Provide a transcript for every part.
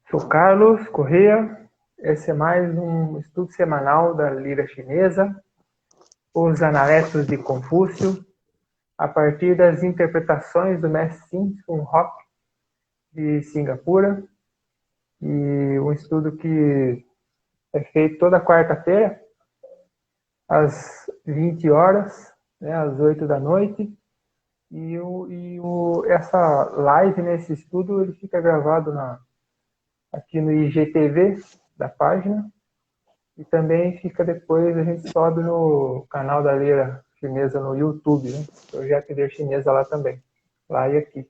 Sou Carlos Corrêa. Esse é mais um estudo semanal da lira chinesa, os Analectos de Confúcio, a partir das interpretações do mestre Sin Sun Hock, de Singapura, e um estudo que é feito toda quarta-feira, às 20 horas, né, às 8 da noite, essa live, nesse estudo, ele fica gravado aqui no IGTV da página, e também fica depois, a gente sobe no canal da Lira Chinesa no YouTube, né? Projeto Lira Chinesa lá também, lá e aqui.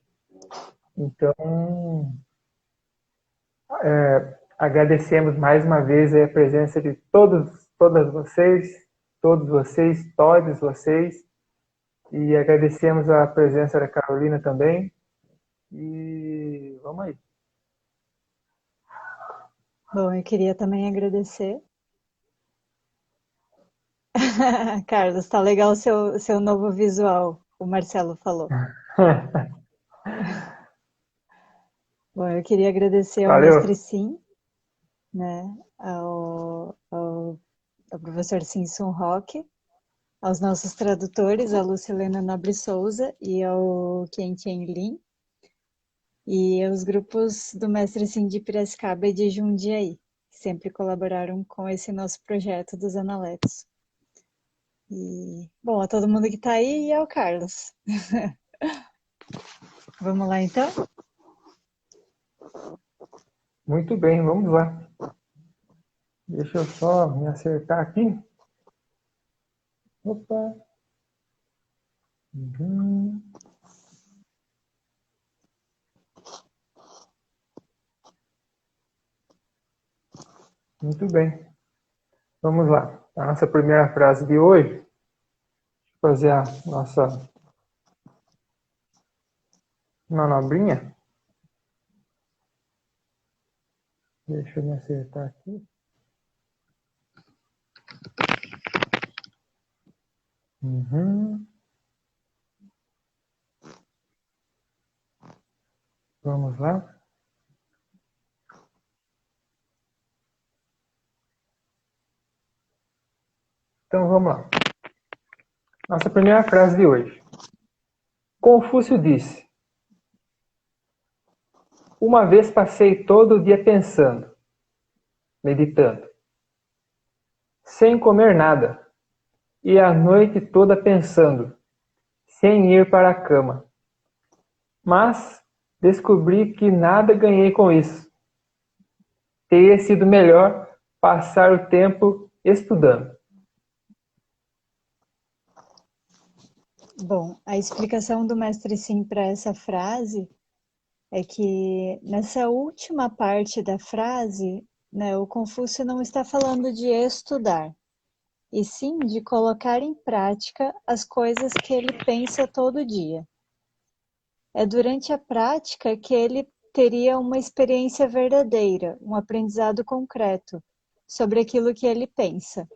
Então, agradecemos mais uma vez a presença de todos vocês, e agradecemos a presença da Carolina também. E vamos aí. Bom, eu queria também agradecer. Carlos, tá legal o seu novo visual, o Marcelo falou. Bom, eu queria agradecer ao Mestre Valeu. Sim, né, ao professor Sim Sun Hock, aos nossos tradutores, a Lucilena Nobre Souza e ao Qian Qian Lin, e aos grupos do Mestre Sim de Piracicaba e de Jundiaí, que sempre colaboraram com esse nosso projeto dos Analetos. E, bom, a todo mundo que está aí e ao Carlos. Vamos lá, então? Muito bem, vamos lá. Deixa eu só me acertar aqui. Opa. Uhum. Muito bem. Vamos lá. A nossa primeira frase de hoje. Deixa eu fazer a nossa manobrinha. Deixa eu me acertar aqui. Uhum. Vamos lá. Então vamos lá. Nossa primeira frase de hoje. Confúcio disse: uma vez passei todo o dia pensando, meditando, sem comer nada, e a noite toda pensando, sem ir para a cama. Mas descobri que nada ganhei com isso. Teria sido melhor passar o tempo estudando. Bom, a explicação do Mestre Sim para essa frase é que nessa última parte da frase, né, o Confúcio não está falando de estudar, e sim de colocar em prática as coisas que ele pensa todo dia. É durante a prática que ele teria uma experiência verdadeira, um aprendizado concreto sobre aquilo que ele pensa.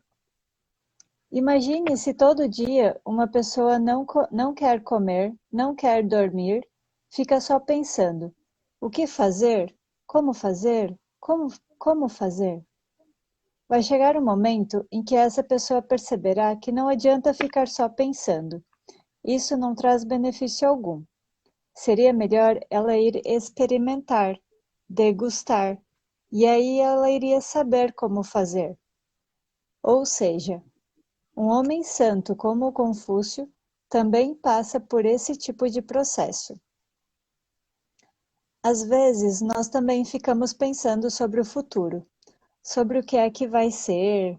Imagine se todo dia uma pessoa não quer comer, não quer dormir, fica só pensando: o que fazer? Como fazer? Como fazer? Vai chegar um momento em que essa pessoa perceberá que não adianta ficar só pensando. Isso não traz benefício algum. Seria melhor ela ir experimentar, degustar, e aí ela iria saber como fazer. Ou seja, um homem santo como Confúcio também passa por esse tipo de processo. Às vezes, nós também ficamos pensando sobre o futuro, sobre o que é que vai ser.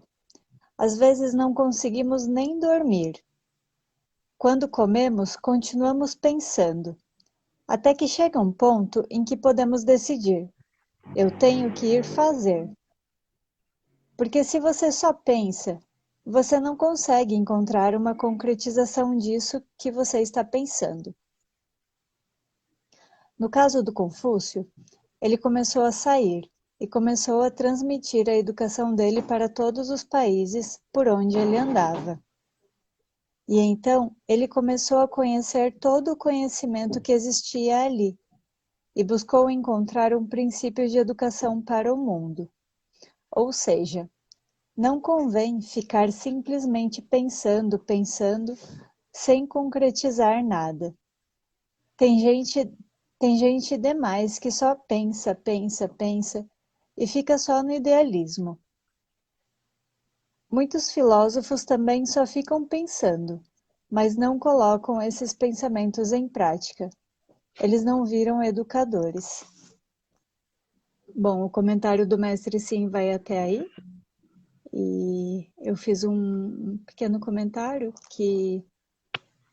Às vezes não conseguimos nem dormir. Quando comemos, continuamos pensando, até que chega um ponto em que podemos decidir: eu tenho que ir fazer. Porque se você só pensa, você não consegue encontrar uma concretização disso que você está pensando. No caso do Confúcio, ele começou a sair e começou a transmitir a educação dele para todos os países por onde ele andava. E então ele começou a conhecer todo o conhecimento que existia ali. e buscou encontrar um princípio de educação para o mundo. Ou seja, não convém ficar simplesmente pensando, sem concretizar nada. Tem gente demais que só pensa e fica só no idealismo. Muitos filósofos também só ficam pensando, mas não colocam esses pensamentos em prática. Eles não viram educadores. Bom, o comentário do mestre sim vai até aí. E eu fiz um pequeno comentário que,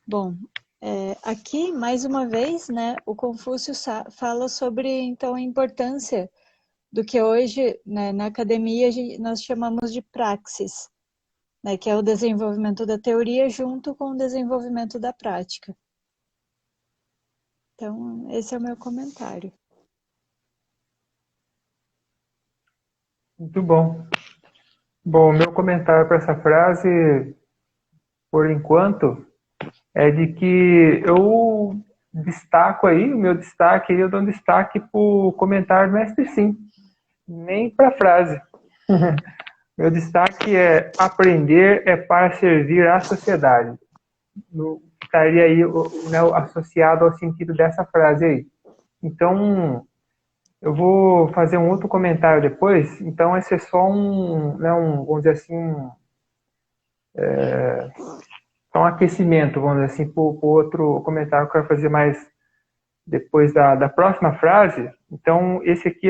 bom, aqui, mais uma vez, né, o Confúcio fala sobre, então, a importância do que hoje, né, na academia, nós chamamos de praxis, né, que é o desenvolvimento da teoria junto com o desenvolvimento da prática. Então, esse é o meu comentário. Muito bom. Bom, meu comentário para essa frase, por enquanto, é de que eu destaco aí, o meu destaque, eu dou um destaque para o comentário do mestre Sim, nem para a frase. Meu destaque é aprender é para servir à sociedade. Estaria aí, né, associado ao sentido dessa frase aí. Então, eu vou fazer um outro comentário depois. Então, esse é só né, vamos dizer assim, um aquecimento, vamos dizer assim, para o outro comentário que eu quero fazer mais depois da próxima frase. Então, esse aqui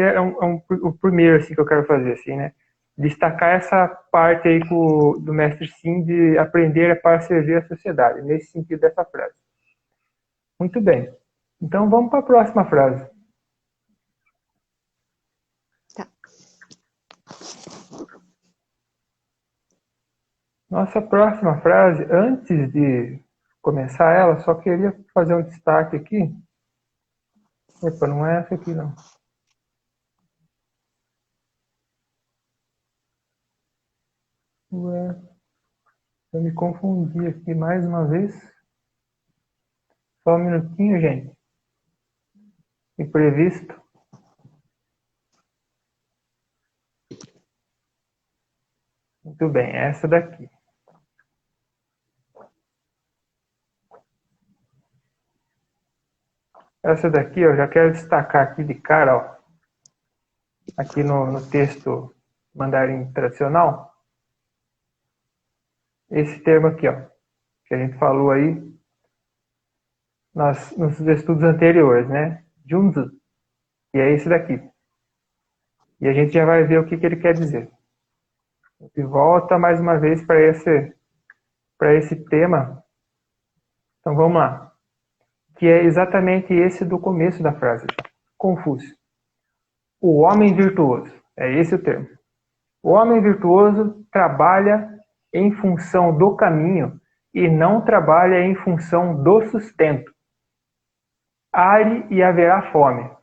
o primeiro assim, que eu quero fazer, assim, né? Destacar essa parte aí do mestre Sim de aprender é para servir a sociedade, nesse sentido dessa frase. Muito bem. Então, vamos para a próxima frase. Tá. Nossa próxima frase, antes de começar ela, só queria fazer um destaque aqui. Epa, não é essa aqui, não. Ué, eu me confundi aqui mais uma vez. Só um minutinho, gente. Imprevisto. Muito bem, essa daqui. Essa daqui eu já quero destacar aqui de cara, ó, aqui no texto mandarim tradicional, esse termo aqui, ó, que a gente falou aí nos estudos anteriores, né? Junzi, e é esse daqui. E a gente já vai ver o que ele quer dizer. E volta mais uma vez para esse tema. Então vamos lá. Que é exatamente esse do começo da frase. Confúcio. O homem virtuoso. É esse o termo. O homem virtuoso trabalha em função do caminho e não trabalha em função do sustento. Are e haverá fome.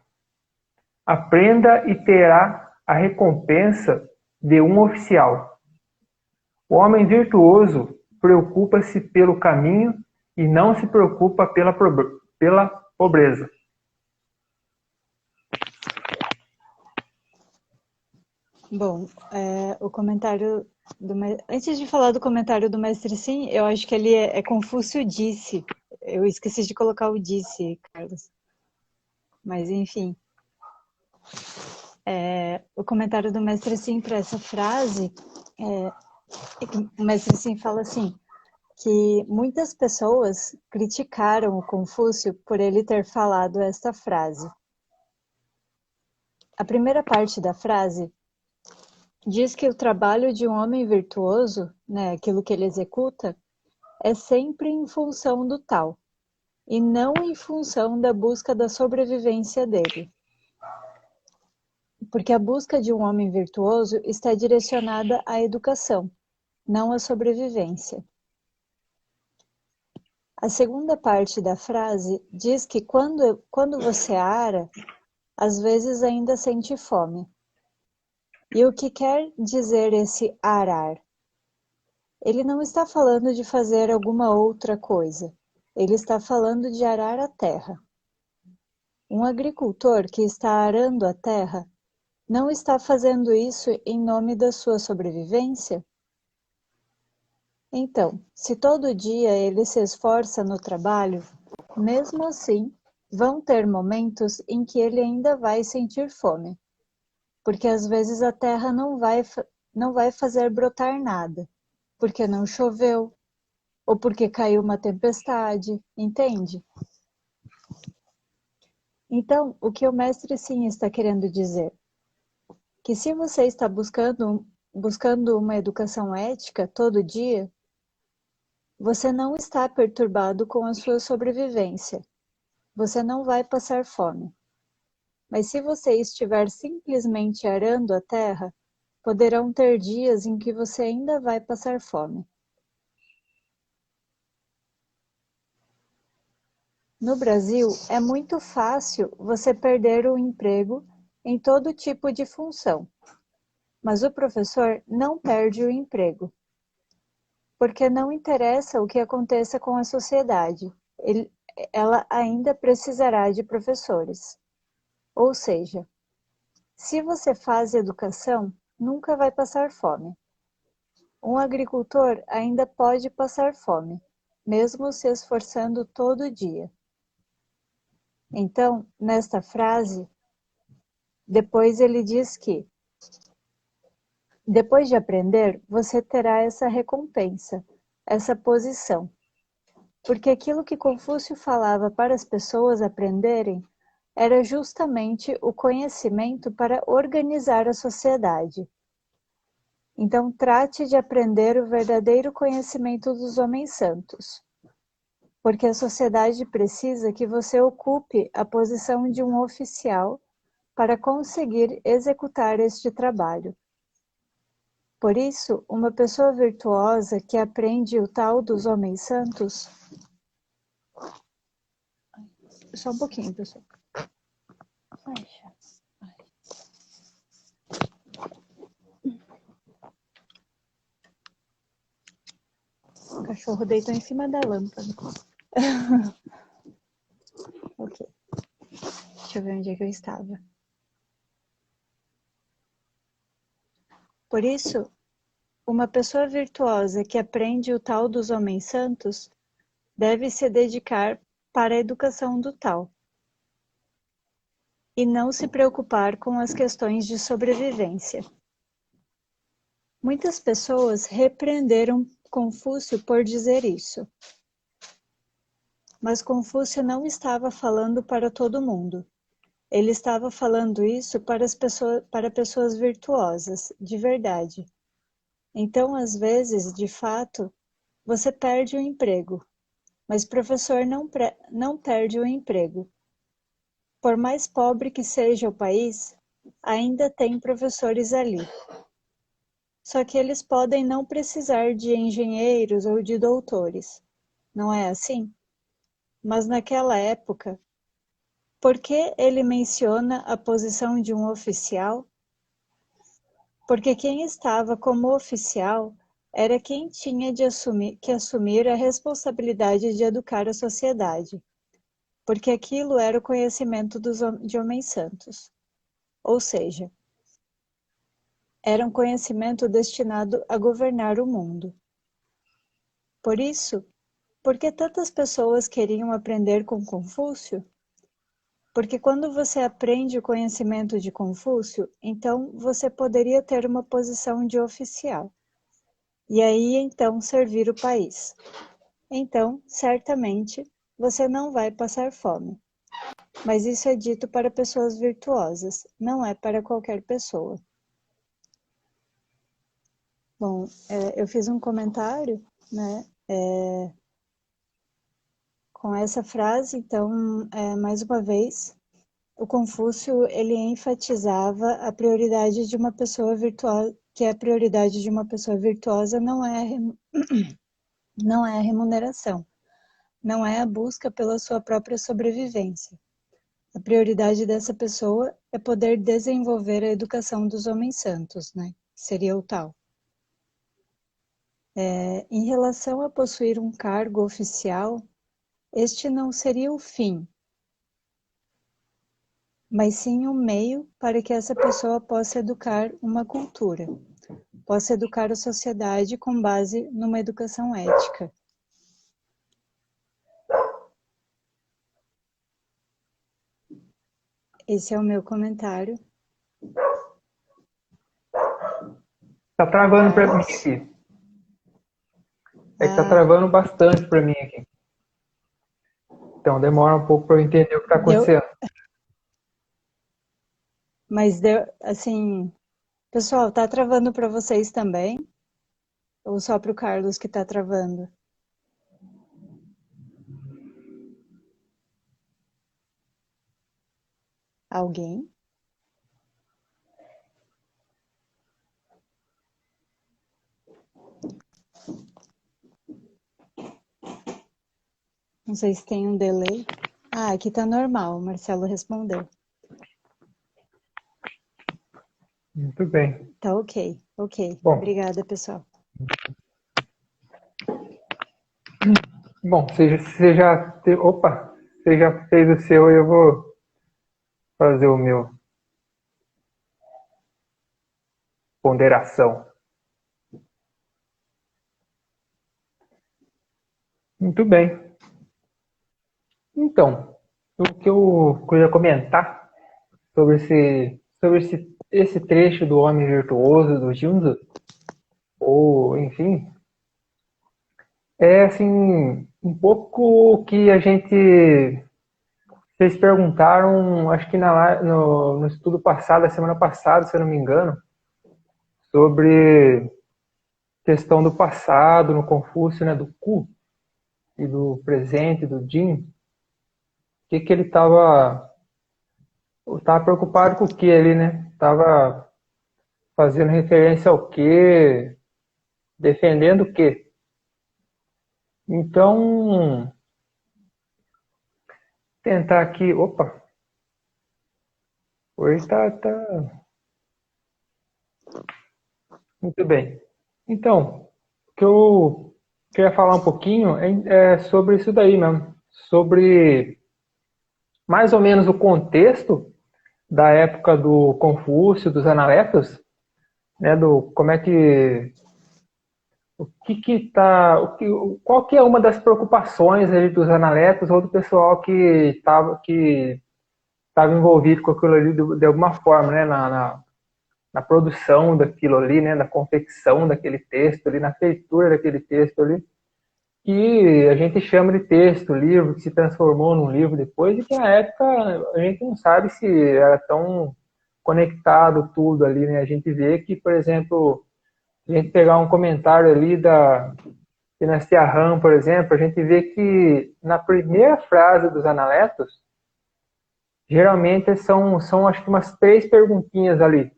Aprenda e terá a recompensa de um oficial. O homem virtuoso preocupa-se pelo caminho e não se preocupa pela pobreza. Bom, o comentário antes de falar do comentário do mestre Sim, eu acho que ele é Confúcio disse. Eu esqueci de colocar o disse, Carlos. Mas enfim. O comentário do mestre Sim para essa frase, o mestre Sim fala assim, que muitas pessoas criticaram o Confúcio por ele ter falado esta frase. A primeira parte da frase diz que o trabalho de um homem virtuoso, né, aquilo que ele executa, é sempre em função do tal, e não em função da busca da sobrevivência dele. Porque a busca de um homem virtuoso está direcionada à educação, não à sobrevivência. A segunda parte da frase diz que quando você ara, às vezes ainda sente fome. E o que quer dizer esse arar? Ele não está falando de fazer alguma outra coisa. Ele está falando de arar a terra. Um agricultor que está arando a terra não está fazendo isso em nome da sua sobrevivência? Então, se todo dia ele se esforça no trabalho, mesmo assim, vão ter momentos em que ele ainda vai sentir fome, porque às vezes a terra não vai fazer brotar nada, porque não choveu, ou porque caiu uma tempestade, entende? Então, o que o mestre Sim está querendo dizer? Que se você está buscando uma educação ética todo dia, você não está perturbado com a sua sobrevivência. Você não vai passar fome. Mas se você estiver simplesmente arando a terra, poderão ter dias em que você ainda vai passar fome. No Brasil, é muito fácil você perder o emprego em todo tipo de função, mas o professor não perde o emprego, porque não interessa o que aconteça com a sociedade, ela ainda precisará de professores. Ou seja, se você faz educação, nunca vai passar fome. Um agricultor ainda pode passar fome, mesmo se esforçando todo dia. Então, nesta frase, depois ele diz que, depois de aprender, você terá essa recompensa, essa posição. Porque aquilo que Confúcio falava para as pessoas aprenderem era justamente o conhecimento para organizar a sociedade. Então, trate de aprender o verdadeiro conhecimento dos homens santos, porque a sociedade precisa que você ocupe a posição de um oficial para conseguir executar este trabalho. Por isso, uma pessoa virtuosa que aprende o tal dos homens santos... Só um pouquinho, pessoal. O cachorro deitou em cima da lâmpada. Ok. Deixa eu ver onde é que eu estava. Por isso, uma pessoa virtuosa que aprende o tal dos homens santos deve se dedicar para a educação do tal e não se preocupar com as questões de sobrevivência. Muitas pessoas repreenderam Confúcio por dizer isso. Mas Confúcio não estava falando para todo mundo. Ele estava falando isso para pessoas virtuosas, de verdade. Então, às vezes, de fato, você perde o emprego, mas professor não perde o emprego. Por mais pobre que seja o país, ainda tem professores ali. Só que eles podem não precisar de engenheiros ou de doutores. Não é assim? Mas naquela época, por que ele menciona a posição de um oficial? Porque quem estava como oficial era quem tinha que assumir a responsabilidade de educar a sociedade, porque aquilo era o conhecimento de homens santos. Ou seja, era um conhecimento destinado a governar o mundo. Por isso, por que tantas pessoas queriam aprender com Confúcio? Porque quando você aprende o conhecimento de Confúcio, então você poderia ter uma posição de oficial. E aí, então, servir o país. Então, certamente, você não vai passar fome. Mas isso é dito para pessoas virtuosas, não é para qualquer pessoa. Bom, eu fiz um comentário, né, com essa frase, então, mais uma vez, o Confúcio, ele enfatizava a prioridade de uma pessoa virtuosa, que a prioridade de uma pessoa virtuosa não é a remuneração, não é a busca pela sua própria sobrevivência. A prioridade dessa pessoa é poder desenvolver a educação dos homens santos, né? Seria o tal. Em relação a possuir um cargo oficial, este não seria o fim. mas sim um meio para que essa pessoa possa educar uma cultura, possa educar a sociedade com base numa educação ética. Esse é o meu comentário. Tá travando para mim aqui. É que tá travando bastante para mim aqui. Então demora um pouco para eu entender o que está acontecendo. Mas deu, assim, pessoal, tá travando para vocês também? Ou só para o Carlos que tá travando? Alguém? Não sei se tem um delay. Ah, aqui tá normal, o Marcelo respondeu. Muito bem. Tá ok. Bom, Obrigada, pessoal. Bom, você já fez o seu e eu vou fazer o meu. Ponderação. Muito bem. Então, o que eu queria comentar sobre esse trecho do Homem Virtuoso, do Junzi, ou enfim, é assim, um pouco o que a gente. Vocês perguntaram, acho que no estudo passado, a semana passada, se eu não me engano, sobre questão do passado no Confúcio, né, do Ku e do presente, do Jin. O que ele estava preocupado com o que ali, né? Estava fazendo referência ao que, defendendo o que. Então, tentar aqui, opa, hoje tá muito bem. Então, o que eu queria falar um pouquinho é sobre isso daí mesmo, sobre mais ou menos o contexto da época do Confúcio, dos Analetos, né, do como é que qual que é uma das preocupações ali dos analetos ou do pessoal que estava envolvido com aquilo ali de alguma forma, né, na produção daquilo ali, né, na confecção daquele texto ali, na feitura daquele texto ali, que a gente chama de texto, livro, que se transformou num livro depois, e que na época a gente não sabe se era tão conectado tudo ali, né? A gente vê que, por exemplo, a gente pegar um comentário ali da Dinastia Han, por exemplo, a gente vê que na primeira frase dos Analetos, geralmente são acho que umas 3 perguntinhas ali.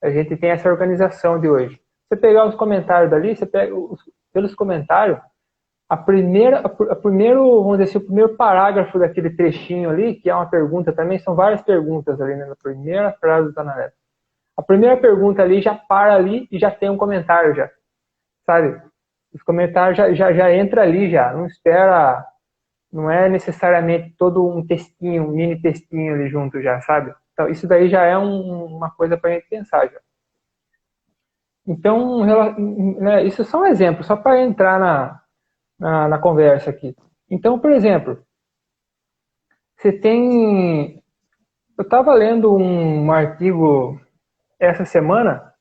A gente tem essa organização de hoje. Você pegar os comentários dali, você pega pelos comentários, vamos dizer assim, o primeiro parágrafo daquele trechinho ali, que é uma pergunta também, são várias perguntas ali, né, na primeira frase dos Analetos. A primeira pergunta ali já para ali e já tem um comentário já, sabe? Os comentários já entra ali já, não espera, não é necessariamente todo um textinho, um mini textinho ali junto já, sabe? Então isso daí já é uma coisa para a gente pensar já. Então, né, isso é só um exemplo, só para entrar na conversa aqui. Então, por exemplo, você tem. Eu estava lendo um artigo essa semana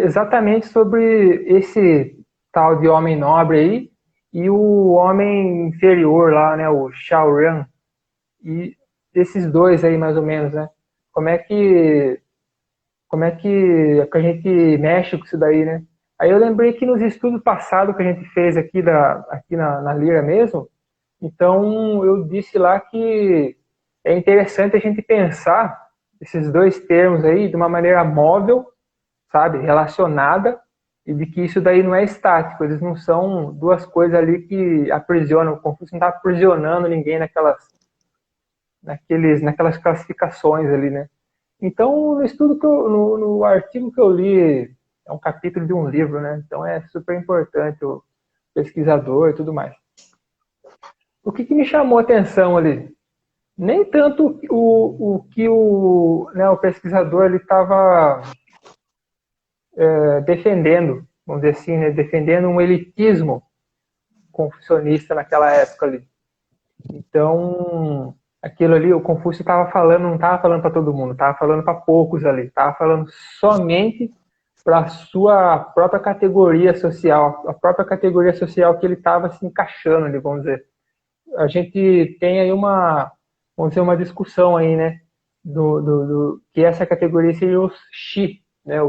exatamente sobre esse tal de homem nobre aí e o homem inferior lá, né, o Shaoran. E esses dois aí, mais ou menos, né? Como é que a gente mexe com isso daí, né? Aí eu lembrei que nos estudos passados que a gente fez aqui na Lira mesmo, então eu disse lá que é interessante a gente pensar esses dois termos aí de uma maneira móvel, sabe, relacionada, e de que isso daí não é estático, eles não são duas coisas ali que aprisionam. O Confúcio não está aprisionando ninguém naquelas classificações ali, né? Então, no artigo que eu li, é um capítulo de um livro, né? Então é super importante o pesquisador e tudo mais. O que me chamou a atenção ali? nem tanto o que né, o pesquisador estava defendendo, vamos dizer assim, né, defendendo um elitismo confucionista naquela época ali. Então, aquilo ali, o Confúcio estava falando, não estava falando para todo mundo, estava falando para poucos ali, estava falando somente para a sua própria categoria social, a própria categoria social que ele estava se encaixando ali, vamos dizer. A gente tem aí vamos dizer, uma discussão aí, né, que essa categoria seria os Xi, né,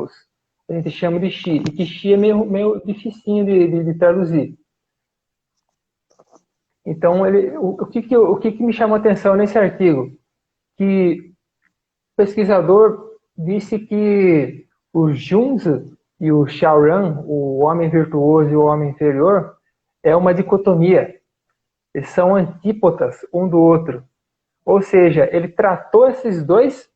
a gente chama de Xi, e que Xi é meio dificinho de traduzir. Então, o que me chamou a atenção nesse artigo? Que o pesquisador disse que o Junzi e o Shaoran, o homem virtuoso e o homem inferior, é uma dicotomia. Eles são antípodas um do outro. Ou seja, ele tratou esses dois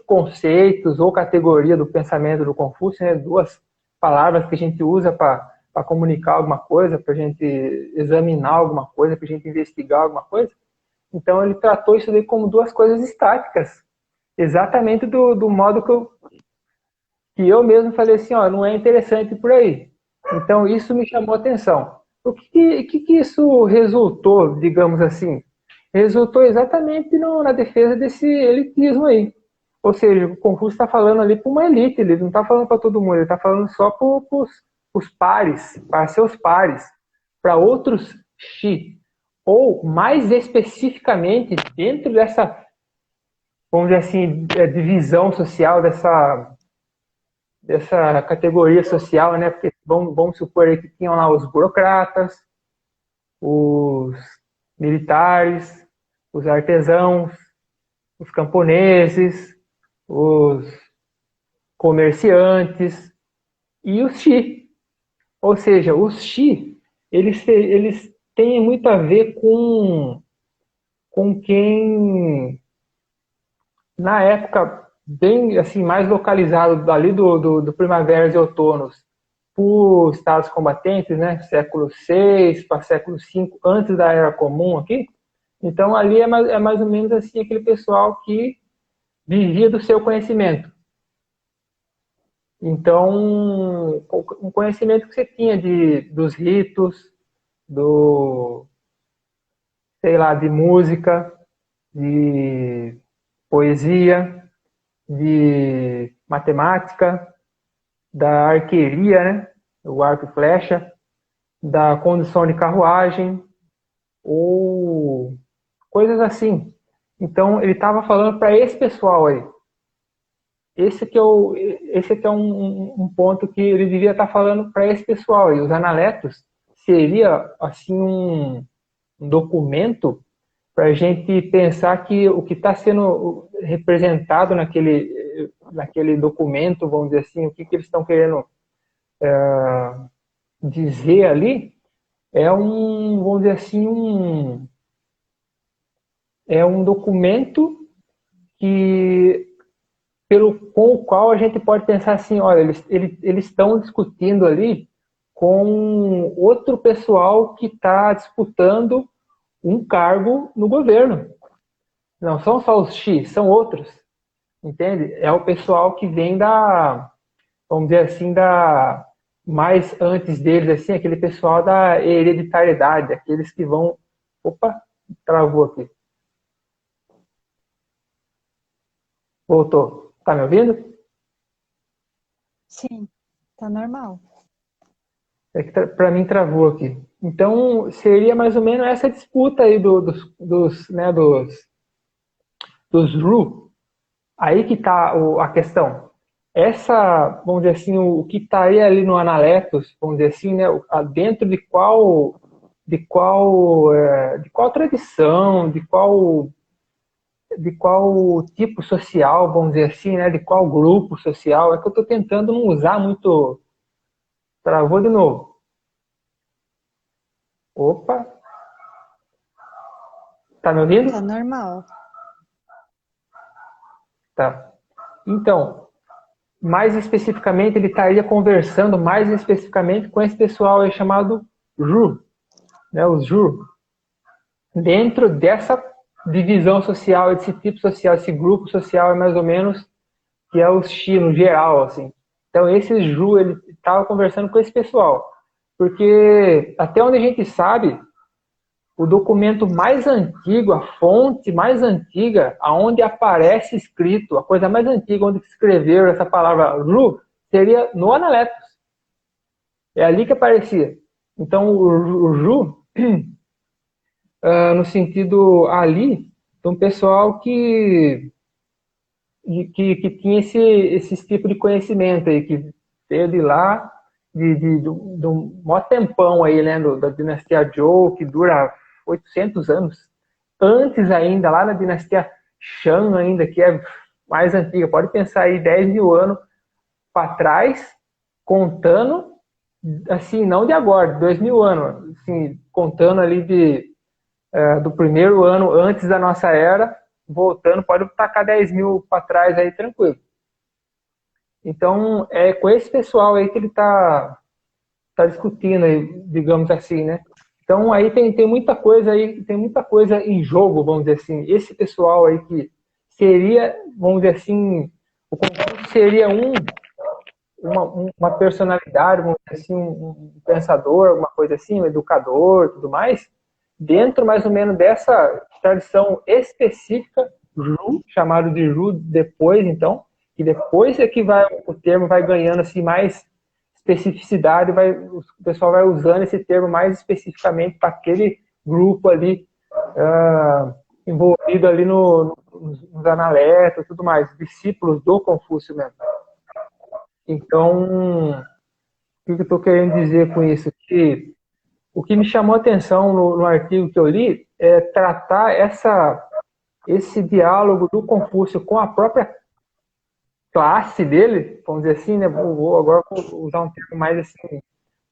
conceitos ou categoria do pensamento do Confúcio, né, duas palavras que a gente usa para comunicar alguma coisa, para a gente examinar alguma coisa, para a gente investigar alguma coisa. Então ele tratou isso daí como duas coisas estáticas, exatamente do modo que eu mesmo falei assim, ó, não é interessante por aí. Então isso me chamou a atenção. O que isso resultou, digamos assim? Resultou exatamente na defesa desse elitismo aí. Ou seja, o Confúcio está falando ali para uma elite, ele não está falando para todo mundo, ele está falando só para os pares, para seus pares, para outros Xi. Ou, mais especificamente, dentro dessa, vamos dizer assim, divisão social, dessa categoria social, né? Porque vamos supor aí que tinham lá os burocratas, os militares, os artesãos, os camponeses, os comerciantes e os Xi. Ou seja, os Xi, eles têm muito a ver com quem, na época, bem assim, mais localizado ali do Primaveras e Outonos, por estados combatentes, né, século VI para século V, antes da Era Comum aqui. Então, ali é mais ou menos assim aquele pessoal que vivia do seu conhecimento. Então, um conhecimento que você tinha dos ritos, sei lá, de música, de poesia, de matemática, da arqueria, né? O arco e flecha, da condução de carruagem, ou coisas assim. Então, ele estava falando para esse pessoal aí. Esse que é um ponto que ele devia estar falando para esse pessoal aí. Os analetos seria assim um documento para a gente pensar que o que está sendo representado naquele documento, vamos dizer assim, o que eles estão querendo dizer ali, vamos dizer assim, é um documento com o qual a gente pode pensar assim, olha, eles estão discutindo ali com outro pessoal que está disputando um cargo no governo. Não são só os X, são outros, entende? É o pessoal que vem vamos dizer assim, mais antes deles, assim, aquele pessoal da hereditariedade, aqueles que vão... Opa, travou aqui. Voltou. Tá me ouvindo? Sim, tá normal. É que para mim travou aqui. Então, seria mais ou menos essa disputa aí dos Ru. Aí que está a questão. Vamos dizer assim, o que estaria ali no Analetos, vamos dizer assim, né, dentro de qual tradição, de qual tipo social, vamos dizer assim, né, de qual grupo social, é que eu estou tentando não usar muito. Travou de novo. Opa! Tá me ouvindo? Tá normal. Tá. Então, mais especificamente, ele estaria conversando mais especificamente com esse pessoal aí chamado Ru, né, os Ru. Dentro divisão social, esse tipo social, esse grupo social é mais ou menos que é o Xi no geral, assim. Então esse Ju, ele estava conversando com esse pessoal, porque até onde a gente sabe, o documento mais antigo, a fonte mais antiga, aonde aparece escrito, a coisa mais antiga onde escreveram essa palavra Ru, seria no Analectos. É ali que aparecia. Então o Ru, no sentido ali, de um pessoal que tinha esse tipo de conhecimento aí, que veio de lá, de um maior tempão aí, né, da dinastia Zhou, que dura 800 anos. Antes ainda, lá na dinastia Shang ainda, que é mais antiga, pode pensar aí 10 mil anos para trás, contando, assim, não de agora, de 2 mil anos, assim, contando ali do primeiro ano antes da nossa era, voltando, pode tacar 10 mil para trás aí, tranquilo. Então, é com esse pessoal aí que ele tá discutindo aí, digamos assim, né? Então, aí tem muita coisa aí, tem muita coisa em jogo, vamos dizer assim. Esse pessoal aí que seria, vamos dizer assim, o Confúcio seria uma personalidade, vamos dizer assim, um pensador, alguma coisa assim, um educador, tudo mais, dentro mais ou menos dessa tradição específica, Ru, chamado de Ru depois, então, e depois é que o termo vai ganhando assim mais especificidade, o pessoal vai usando esse termo mais especificamente para aquele grupo ali envolvido ali nos analetos e tudo mais, discípulos do Confúcio mesmo. Então, o que eu estou querendo dizer com isso? Que o que me chamou a atenção no artigo que eu li é tratar esse diálogo do Confúcio com a própria classe dele, vamos dizer assim, né? Agora vou usar um termo mais assim,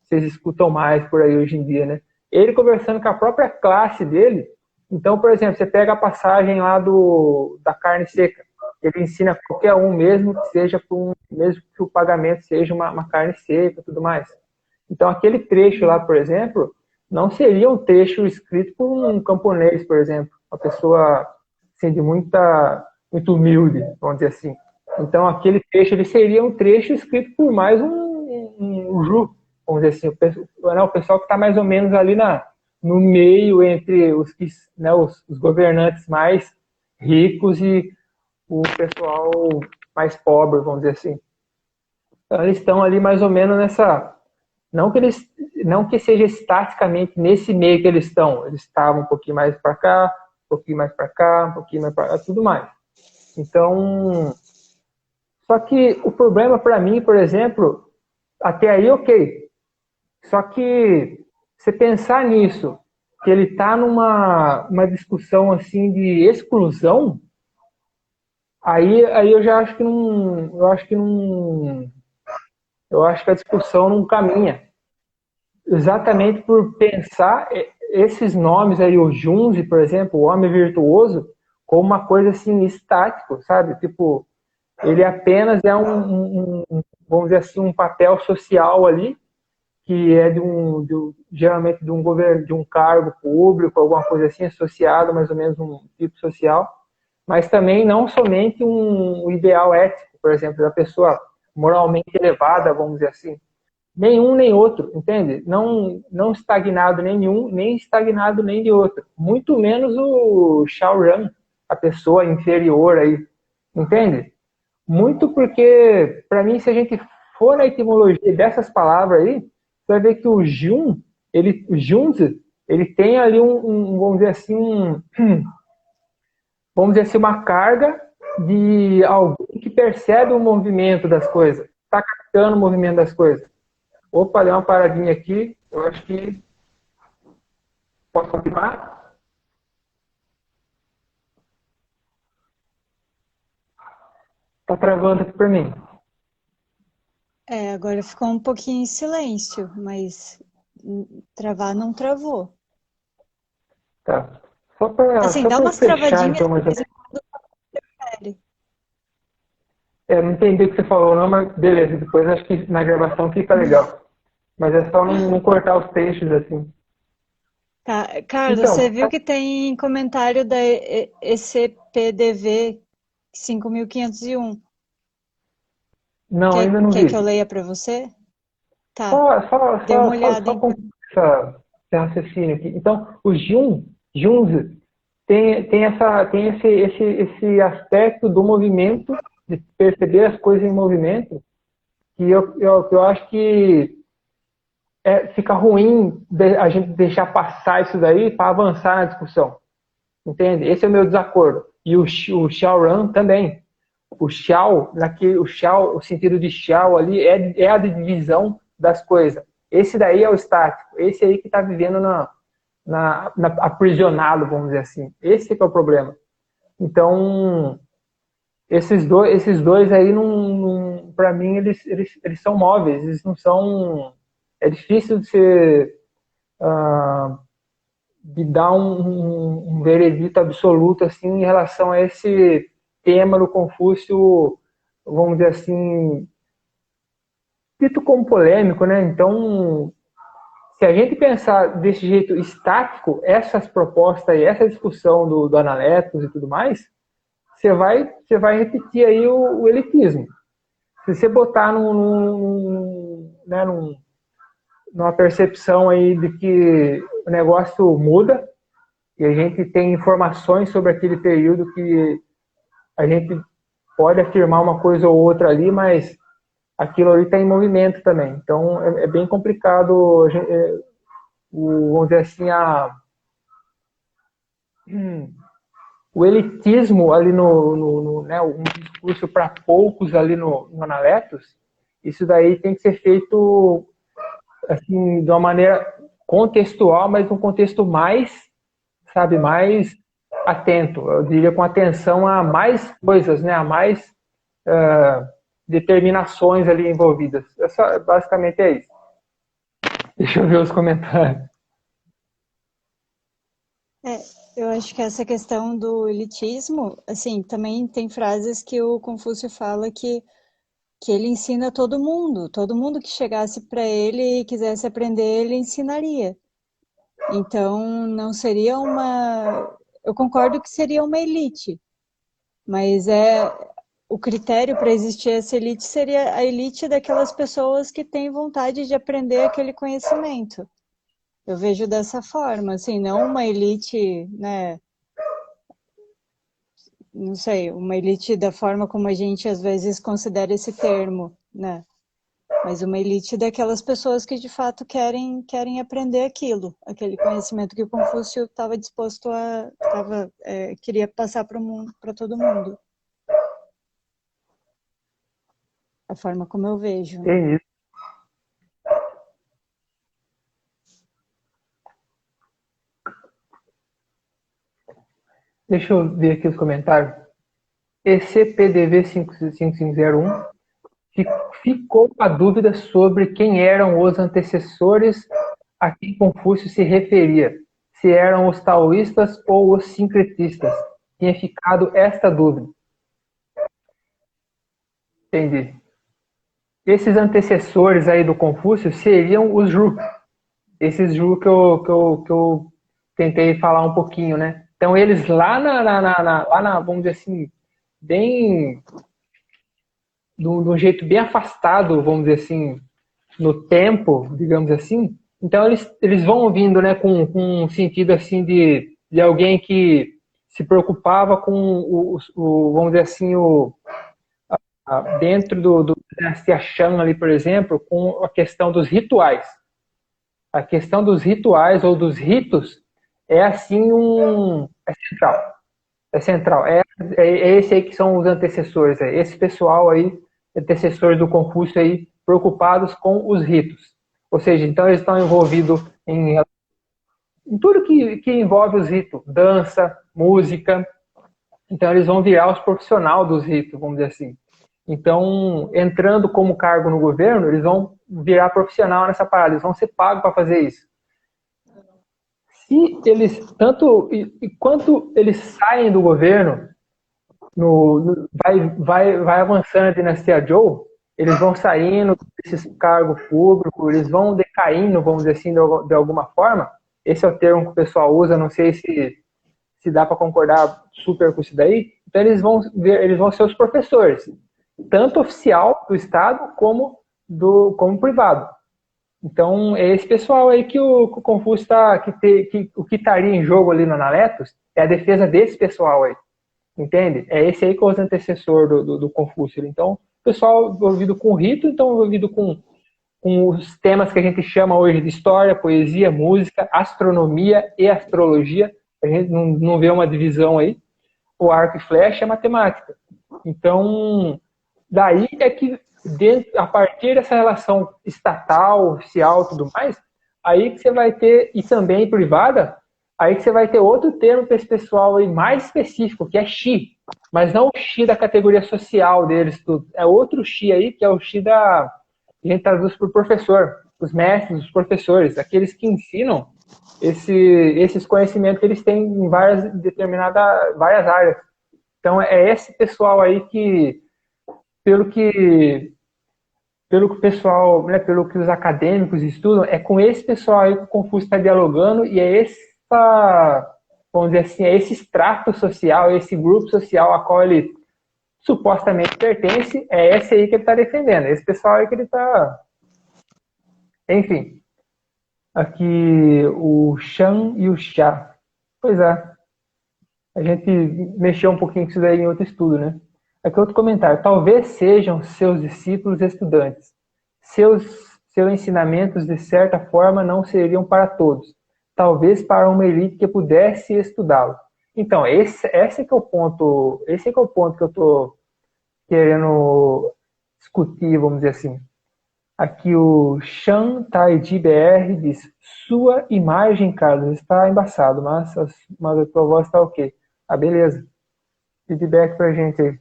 vocês escutam mais por aí hoje em dia, né? Ele conversando com a própria classe dele. Então, por exemplo, você pega a passagem lá da carne seca. Ele ensina qualquer um, mesmo que seja mesmo que o pagamento seja uma carne seca e tudo mais. Então, aquele trecho lá, por exemplo, não seria um trecho escrito por um camponês, por exemplo, uma pessoa assim, muito humilde, vamos dizer assim. Então, aquele trecho ele seria um trecho escrito por mais um Ju, vamos dizer assim, o pessoal que está mais ou menos ali no meio entre os governantes mais ricos e o pessoal mais pobre, vamos dizer assim. Então, eles estão ali mais ou menos nessa. Não que seja estaticamente nesse meio que eles estão. Eles estavam um pouquinho mais para cá, um pouquinho mais para cá, um pouquinho mais para cá, tudo mais. Então, só que o problema para mim, por exemplo, até aí ok. Só que você pensar nisso, que ele está uma discussão assim de exclusão, aí eu já acho que não, eu acho que a discussão não caminha. Exatamente por pensar esses nomes aí, o Junzi, por exemplo, o homem virtuoso, como uma coisa assim estático, sabe? Tipo, ele apenas é vamos dizer assim, um papel social ali, que é geralmente de um governo, de um cargo público, alguma coisa assim, associado mais ou menos a um tipo social, mas também não somente um ideal ético, por exemplo, da pessoa moralmente elevada, vamos dizer assim. Nenhum nem outro, entende? Não estagnado nenhum, nem estagnado nem de outro. Muito menos o Shaoran, a pessoa inferior aí, entende? Muito porque, para mim, se a gente for na etimologia dessas palavras aí, você vai ver que o Junzi, ele tem ali vamos dizer assim, vamos dizer assim, uma carga de alguém que percebe o movimento das coisas, está captando o movimento das coisas. Opa, deu uma paradinha aqui, eu acho que posso continuar? Tá travando aqui para mim. Agora ficou um pouquinho em silêncio, mas travar não travou. Tá. Só para Assim, dá umas fechar, travadinhas então, de mas vez em quando interfere. não entendi o que você falou, não, mas beleza, depois acho que na gravação fica legal. Mas é só não cortar os trechos assim. Tá, Carlos, Então, você viu que tem comentário da ECPDV 5501? não, Quer, ainda não quer que eu vi. leia para você? Tá, Só, dê uma só, só, olhada só então. concluir esse raciocínio aqui. Então, o Junzi, tem esse aspecto do movimento, de perceber as coisas em movimento, que eu acho que fica ruim a gente deixar passar isso daí para avançar na discussão. Entende? Esse é o meu desacordo. E o Xiaoran também. O sentido de Xiao ali é a divisão das coisas. Esse daí é o estático. Esse aí que está vivendo aprisionado, vamos dizer assim. Esse que é o problema. Então, esses dois aí, para mim, eles são móveis. Eles não são... É difícil de dar um veredito absoluto assim em relação a esse tema do Confúcio, vamos dizer assim, dito como polêmico, né? Então, se a gente pensar desse jeito estático, essas propostas aí, essa discussão do Analectos e tudo mais, você vai repetir aí o elitismo. Se você botar numa percepção aí de que o negócio muda, e a gente tem informações sobre aquele período que a gente pode afirmar uma coisa ou outra ali, mas aquilo ali está em movimento também. Então é bem complicado, vamos dizer assim, o elitismo ali né, um discurso para poucos ali no Analectos, isso daí tem que ser feito assim, de uma maneira contextual, mas um contexto mais, sabe, mais atento, eu diria com atenção a mais coisas, né, a mais determinações ali envolvidas. Basicamente é isso. Deixa eu ver os comentários. É, eu acho que essa questão do elitismo, assim, também tem frases que o Confúcio fala que ele ensina todo mundo que chegasse para ele e quisesse aprender, ele ensinaria. Então, não seria uma. Eu concordo que seria uma elite, mas o critério para existir essa elite seria a elite daquelas pessoas que têm vontade de aprender aquele conhecimento. Eu vejo dessa forma, assim, não uma elite, né? Não sei, uma elite da forma como a gente às vezes considera esse termo, né? Mas uma elite daquelas pessoas que de fato querem aprender aquele conhecimento que o Confúcio estava disposto queria passar para o mundo, para todo mundo. A forma como eu vejo. Tem isso. Deixa eu ver aqui os comentários. ECPDV 5501 ficou a dúvida sobre quem eram os antecessores a quem Confúcio se referia, se eram os taoístas ou os sincretistas. Tinha ficado esta dúvida. Entendi. Esses antecessores aí do Confúcio seriam os Zhu. Esses Zhu que eu tentei falar um pouquinho, né? Então eles lá vamos dizer assim, bem de um jeito bem afastado, vamos dizer assim, no tempo, digamos assim. Então eles vão ouvindo, né, com um sentido assim de alguém que se preocupava com vamos dizer assim, dentro do dinastia Shang ali, por exemplo, com a questão dos rituais. A questão dos rituais ou dos ritos é assim é central. É central. É esse aí que são os antecessores. Esse pessoal aí, antecessores do Confúcio aí, preocupados com os ritos. Ou seja, então eles estão envolvidos em tudo que envolve os ritos. Dança, música. Então eles vão virar os profissionais dos ritos, vamos dizer assim. Então, entrando como cargo no governo, eles vão virar profissional nessa parada. Eles vão ser pagos para fazer isso. Se eles, enquanto eles saem do governo, vai avançando a dinastia Zhou, eles vão saindo desses cargos públicos, eles vão decaindo, vamos dizer assim, de alguma forma, Esse é o termo que o pessoal usa, não sei se dá para concordar super com isso daí. Então eles vão ser os professores, tanto oficial do Estado como privado. Então é esse pessoal aí que o Confúcio o que estaria em jogo ali no Analetos é a defesa desse pessoal aí, entende? É esse aí que é o antecessor do Confúcio. Então, o pessoal envolvido com o rito, então envolvido com os temas que a gente chama hoje de história, poesia, música, astronomia e astrologia. A gente não vê uma divisão aí. O arco e flecha é matemática. Então, daí é que, a partir dessa relação estatal, oficial e tudo mais, aí que você vai ter, e também privada, aí que você vai ter outro termo para esse pessoal aí mais específico, que é Xi. Mas não o Xi da categoria social deles, tudo. É outro Xi aí, que é o Xi da... A gente traduz por professor, os mestres, os professores, aqueles que ensinam esses conhecimentos que eles têm em várias áreas. Então, é esse pessoal aí que, pelo que o pessoal, né, pelo que os acadêmicos estudam, é com esse pessoal aí que o Confúcio está dialogando e é vamos dizer assim, é esse extrato social, esse grupo social a qual ele supostamente pertence, é esse aí que ele está defendendo, esse pessoal aí que ele está... Enfim, aqui o Shan e o Xia. Pois é, a gente mexeu um pouquinho com isso daí em outro estudo, né? Aqui outro comentário. Talvez sejam seus discípulos estudantes. Seus, seus ensinamentos, de certa forma, não seriam para todos. Talvez para uma elite que pudesse estudá-lo. Então, esse é que é o ponto, esse é que é o ponto que eu estou querendo discutir, vamos dizer assim. Aqui o Shan Taiji BR diz: sua imagem, Carlos, está embaçado, mas a tua voz está ok. Ah, beleza. Feedback pra gente aí.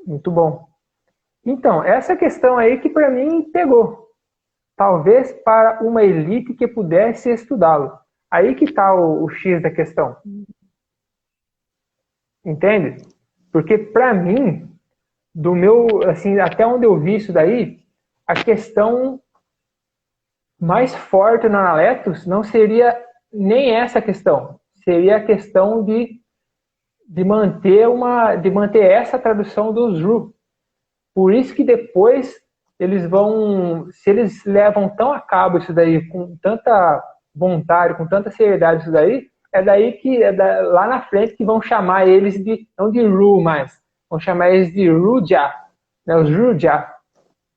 Muito bom. Então, essa questão aí que para mim pegou. Talvez para uma elite que pudesse estudá-lo. Aí que está o X da questão. Entende? Porque para mim, do meu, assim, até onde eu vi isso daí, a questão mais forte no Analetos não seria nem essa questão. Seria a questão de manter essa tradução dos Ru. Por isso que depois eles vão, se eles levam tão a cabo isso daí com tanta vontade, com tanta seriedade isso daí, é daí que lá na frente que vão chamar eles de não de Ru mais, vão chamar eles de Ruja, né, os Ruja,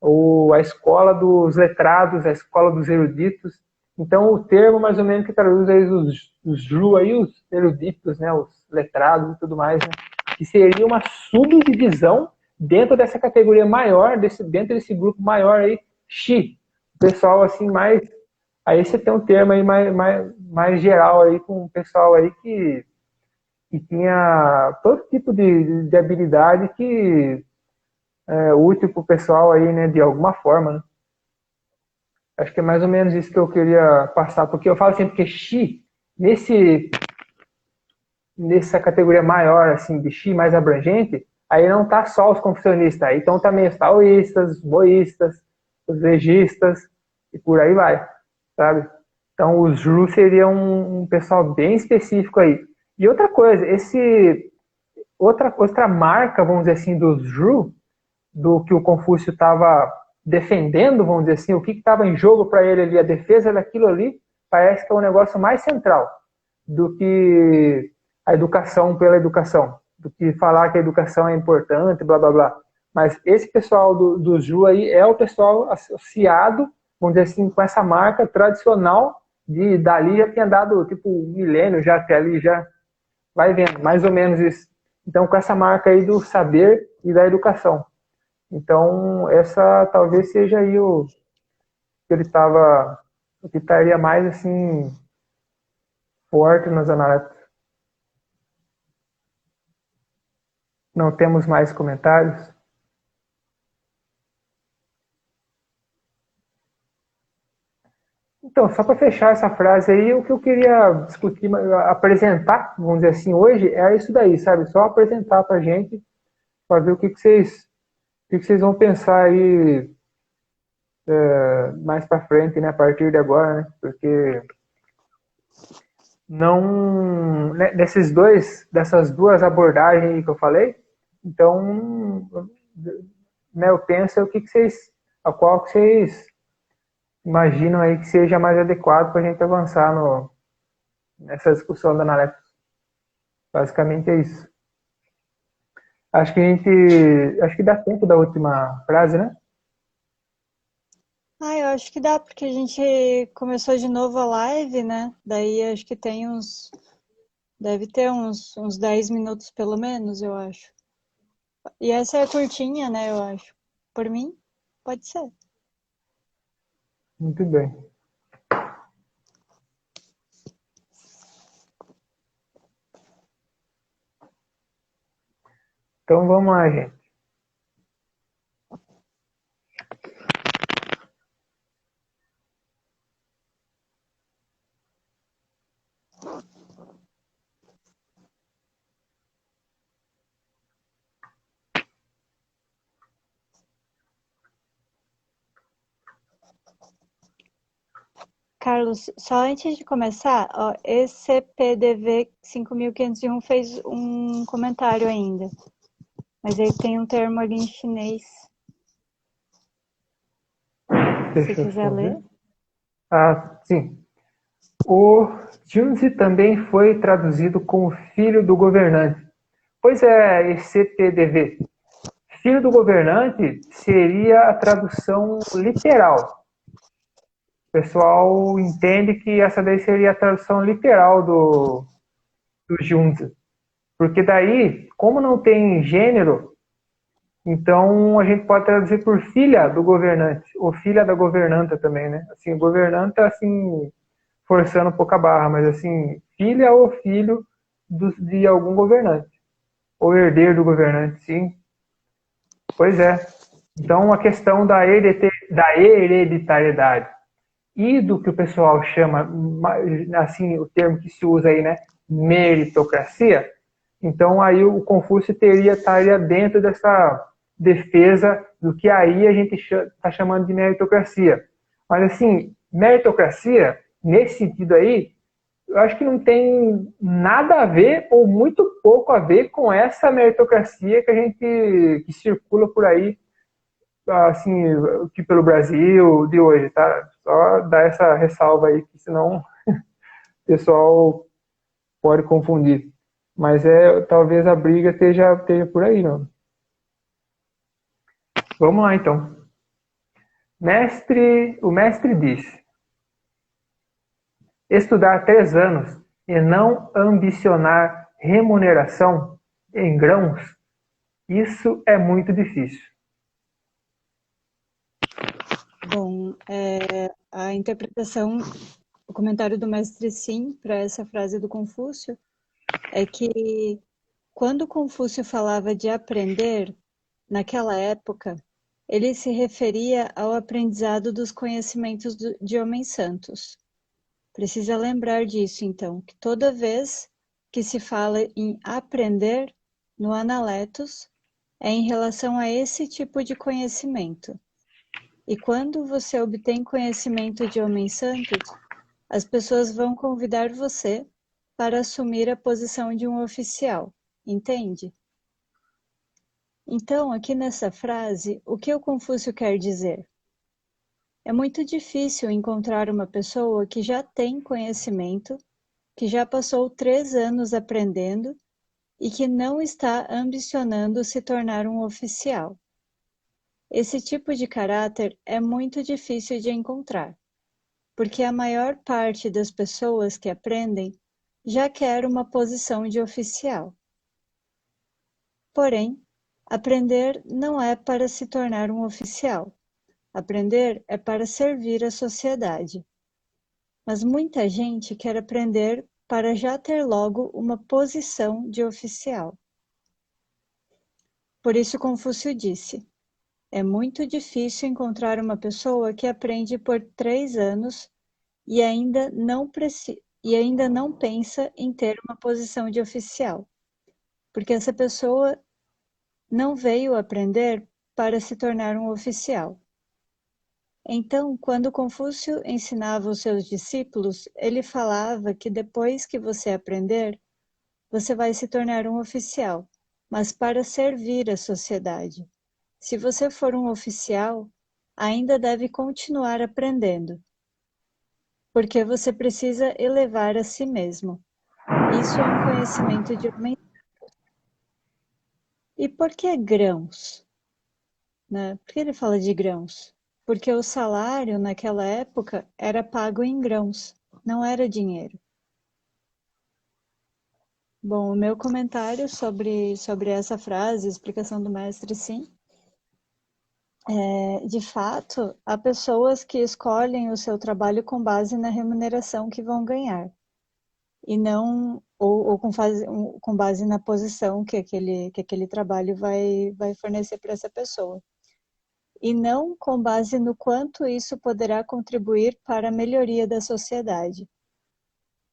ou a escola dos letrados, a escola dos eruditos. Então o termo mais ou menos que traduz aí os Ru aí, os eruditos, né, os letrados e tudo mais, né, que seria uma subdivisão dentro dessa categoria maior, dentro desse grupo maior aí, Xi. O pessoal assim mais... Aí você tem um termo aí mais geral aí, com o pessoal aí que tinha todo tipo de habilidade que é útil para o pessoal aí, né, de alguma forma, né? Acho que é mais ou menos isso que eu queria passar, porque eu falo sempre que Xi, nessa categoria maior, assim, de Xi mais abrangente, aí não tá só os confucionistas, aí estão também os taoístas, os boístas, os vegistas, e por aí vai, sabe? Então os Ru seriam um pessoal bem específico aí. E outra coisa, outra marca, vamos dizer assim, dos Ru, do que o Confúcio estava defendendo, vamos dizer assim, o que estava em jogo para ele ali, a defesa daquilo ali, parece que é um negócio mais central do que a educação pela educação, do que falar que a educação é importante, blá blá blá. Mas esse pessoal do Ju aí é o pessoal associado, vamos dizer assim, com essa marca tradicional dali já tinha dado tipo um milênio já até ali, já vai vendo, mais ou menos isso. Então com essa marca aí do saber e da educação. Então essa talvez seja aí o que ele estava, o que estaria mais assim forte nas análises. Não temos mais comentários? Então, só para fechar essa frase aí, o que eu queria discutir, apresentar, vamos dizer assim, hoje, é isso daí, sabe? Só apresentar para a gente, para ver o que vocês vão pensar aí mais para frente, né? A partir de agora, né? Porque não, né, dessas duas abordagens aí que eu falei, então, né, eu penso a qual que vocês imaginam aí que seja mais adequado para a gente avançar nessa discussão da analética. Basicamente é isso. Acho que dá tempo da última frase, né? Eu acho que dá, porque a gente começou de novo a live, né? Daí acho que deve ter uns 10 minutos pelo menos, eu acho. E essa é curtinha, né, eu acho. Por mim, pode ser. Muito bem. Então vamos lá, gente. Carlos, só antes de começar, ó, esse PDV 5501 fez um comentário ainda. Mas ele tem um termo ali em chinês. Se Deixa eu quiser só ver. ler. Ah, sim. O Junzi também foi traduzido como filho do governante. Pois é, esse PDV. Filho do governante seria a tradução literal. O pessoal entende que essa daí seria a tradução literal do Junzi. Porque daí, como não tem gênero, então a gente pode traduzir por filha do governante, ou filha da governanta também, né? Assim, governanta, assim, forçando um pouco a barra, mas assim, filha ou filho de algum governante, ou herdeiro do governante, sim. Pois é. Então, a questão da hereditariedade e do que o pessoal chama, assim, o termo que se usa aí, né, meritocracia, então aí o Confúcio estaria dentro dessa defesa do que aí a gente está chamando de meritocracia. Mas assim, meritocracia, nesse sentido aí, eu acho que não tem nada a ver ou muito pouco a ver com essa meritocracia que circula por aí, assim, que pelo Brasil de hoje, tá? Só dar essa ressalva aí, que senão o pessoal pode confundir. Mas talvez a briga esteja por aí, não? Vamos lá, então. O mestre disse: estudar 3 anos e não ambicionar remuneração em grãos, isso é muito difícil. Bom, a interpretação, o comentário do mestre Sim para essa frase do Confúcio é que quando Confúcio falava de aprender, naquela época, ele se referia ao aprendizado dos conhecimentos de homens santos. Precisa lembrar disso, então, que toda vez que se fala em aprender no Analetos, é em relação a esse tipo de conhecimento. E quando você obtém conhecimento de homens santos, as pessoas vão convidar você para assumir a posição de um oficial, entende? Então, aqui nessa frase, o que o Confúcio quer dizer? É muito difícil encontrar uma pessoa que já tem conhecimento, que já passou 3 anos aprendendo e que não está ambicionando se tornar um oficial. Esse tipo de caráter é muito difícil de encontrar, porque a maior parte das pessoas que aprendem já quer uma posição de oficial. Porém, aprender não é para se tornar um oficial. Aprender é para servir a sociedade. Mas muita gente quer aprender para já ter logo uma posição de oficial. Por isso Confúcio disse: é muito difícil encontrar uma pessoa que aprende por 3 anos e ainda não pensa em ter uma posição de oficial, porque essa pessoa não veio aprender para se tornar um oficial. Então, quando Confúcio ensinava os seus discípulos, ele falava que depois que você aprender, você vai se tornar um oficial, mas para servir a sociedade. Se você for um oficial, ainda deve continuar aprendendo, porque você precisa elevar a si mesmo. Isso é um conhecimento de homem. E por que grãos? Né? Por que ele fala de grãos? Porque o salário naquela época era pago em grãos, não era dinheiro. Bom, o meu comentário sobre essa frase, explicação do mestre, sim. De fato, há pessoas que escolhem o seu trabalho com base na remuneração que vão ganhar, e não, ou com base na posição que aquele trabalho vai fornecer para essa pessoa. E não com base no quanto isso poderá contribuir para a melhoria da sociedade.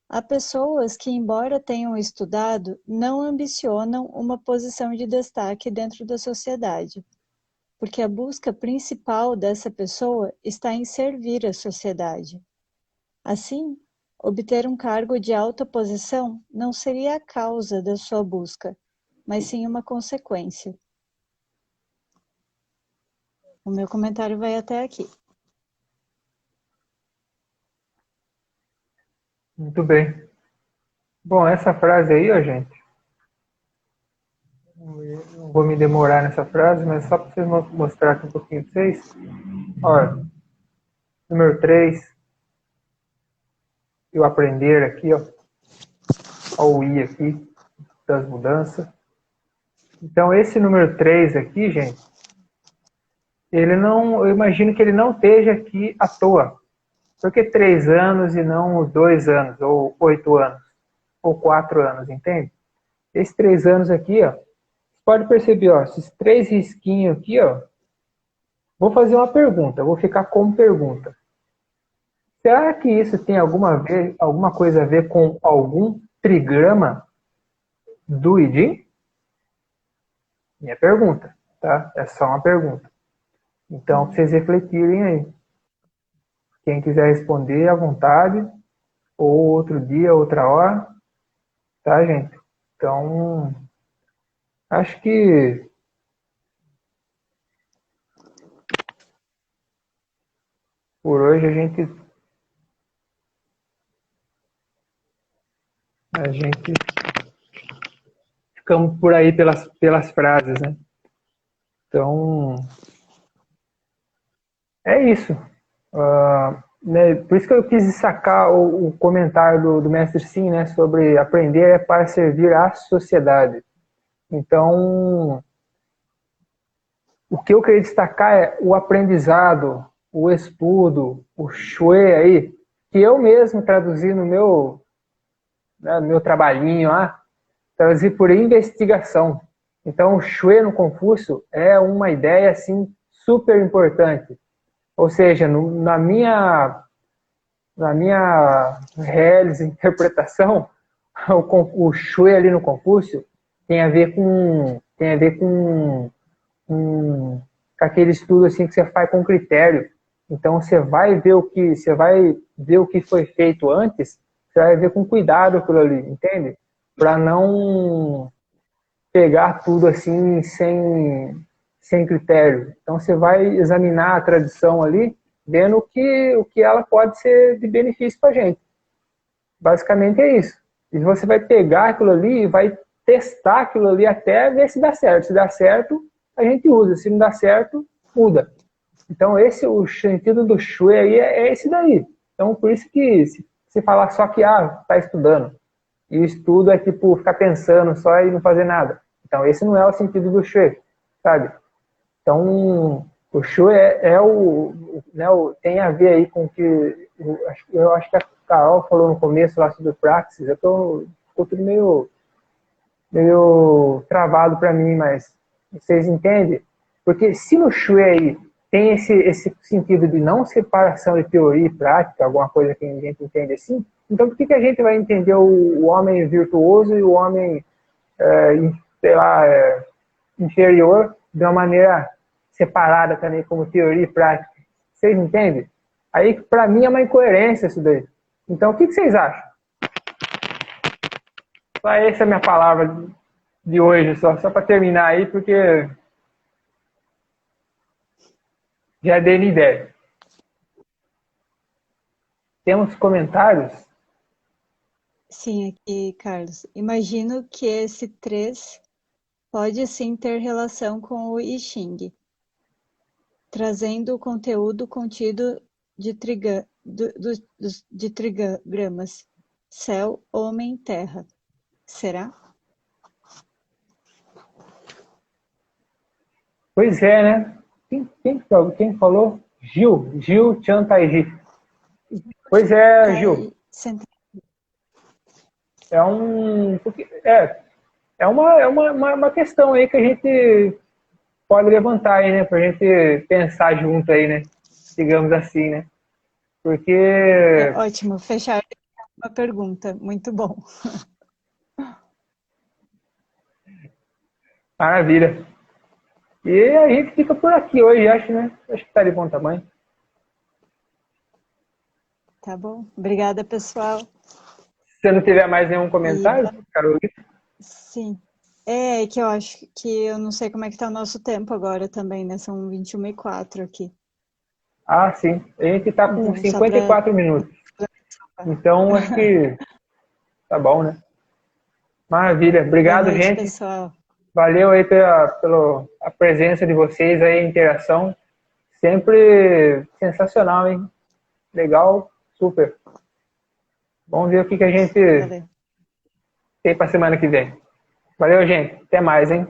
Há pessoas que, embora tenham estudado, não ambicionam uma posição de destaque dentro da sociedade, porque a busca principal dessa pessoa está em servir a sociedade. Assim, obter um cargo de alta posição não seria a causa da sua busca, mas sim uma consequência. O meu comentário vai até aqui. Muito bem. Bom, essa frase aí, ó, gente, não vou me demorar nessa frase, mas só para vocês mostrar aqui um pouquinho para vocês. Ó, número 3, e o aprender aqui, ó, o I aqui, das mudanças. Então, esse número 3 aqui, gente, ele não, eu imagino que ele não esteja aqui à toa. Por que 3 anos e não 2 anos, ou 8 anos, ou 4 anos, entende? Esses 3 anos aqui, ó, você pode perceber, ó, esses 3 risquinhos aqui, ó, vou fazer uma pergunta, vou ficar como pergunta. Será que isso tem alguma coisa a ver com algum trigrama do Idim? Minha pergunta, tá? É só uma pergunta. Então, para vocês refletirem aí. Quem quiser responder, à vontade, ou outro dia, outra hora, tá, gente? Então, acho que por hoje a gente ficamos por aí pelas frases, né? Então, é isso. Né, por isso que eu quis destacar o comentário do mestre Sim, né, sobre aprender é para servir à sociedade. Então, o que eu queria destacar é o aprendizado, o estudo, o shui aí, que eu mesmo traduzi no meu trabalhinho lá, traduzi por investigação. Então, o shui no Confúcio é uma ideia assim super importante. Ou seja, na minha reles interpretação, o shui ali no Confúcio tem a ver com aquele estudo assim que você faz com critério. Então você vai ver o que foi feito antes, você vai ver com cuidado aquilo ali, entende? Para não pegar tudo assim sem critério. Então você vai examinar a tradição ali, vendo o que ela pode ser de benefício para a gente. Basicamente é isso. E você vai pegar aquilo ali e vai testar aquilo ali até ver se dá certo. Se dá certo, a gente usa. Se não dá certo, muda. Então o sentido do shui aí é esse daí. Então por isso que se falar só que tá estudando, e o estudo é tipo ficar pensando só e não fazer nada. Então esse não é o sentido do shui, sabe? Então o shui tem a ver aí com que eu acho que a Carol falou no começo lá sobre praxis. Ficou tudo meio travado para mim, mas vocês entendem? Porque se no shui aí tem esse sentido de não separação de teoria e prática, alguma coisa que a gente entende assim, então por que a gente vai entender o homem virtuoso e o homem, sei lá, inferior de uma maneira separada também, como teoria e prática? Vocês entendem? Aí, para mim, é uma incoerência isso daí. Então, o que vocês acham? Só essa é a minha palavra de hoje, só para terminar aí, porque já dei minha ideia. Temos comentários? Sim, aqui, Carlos. Imagino que esse 3 pode sim ter relação com o I Ching, trazendo o conteúdo contido de, de trigramas: céu, homem, terra. Será? Pois é, né? Quem falou? Gil Chan Taiji. Pois é, Gil. É uma questão aí que a gente pode levantar aí, né? Pra gente pensar junto aí, né? Digamos assim, né? Porque... Ótimo, fechar uma pergunta. Muito bom. Maravilha. E a gente fica por aqui hoje, acho, né? Acho que tá de bom tamanho. Tá bom. Obrigada, pessoal. Se você não tiver mais nenhum comentário, Carolina? Sim. É que eu acho que eu não sei como é que tá o nosso tempo agora também, né? São 21h04 aqui. Ah, sim. A gente tá com Então, 54 minutos. Então, acho que tá bom, né? Maravilha. Obrigado, Boa noite, gente. pessoal. Valeu aí pela a presença de vocês aí, a interação. Sempre sensacional, hein? Legal, super. Vamos ver o que a gente Valeu. tem para semana que vem. Valeu, gente. Até mais, hein?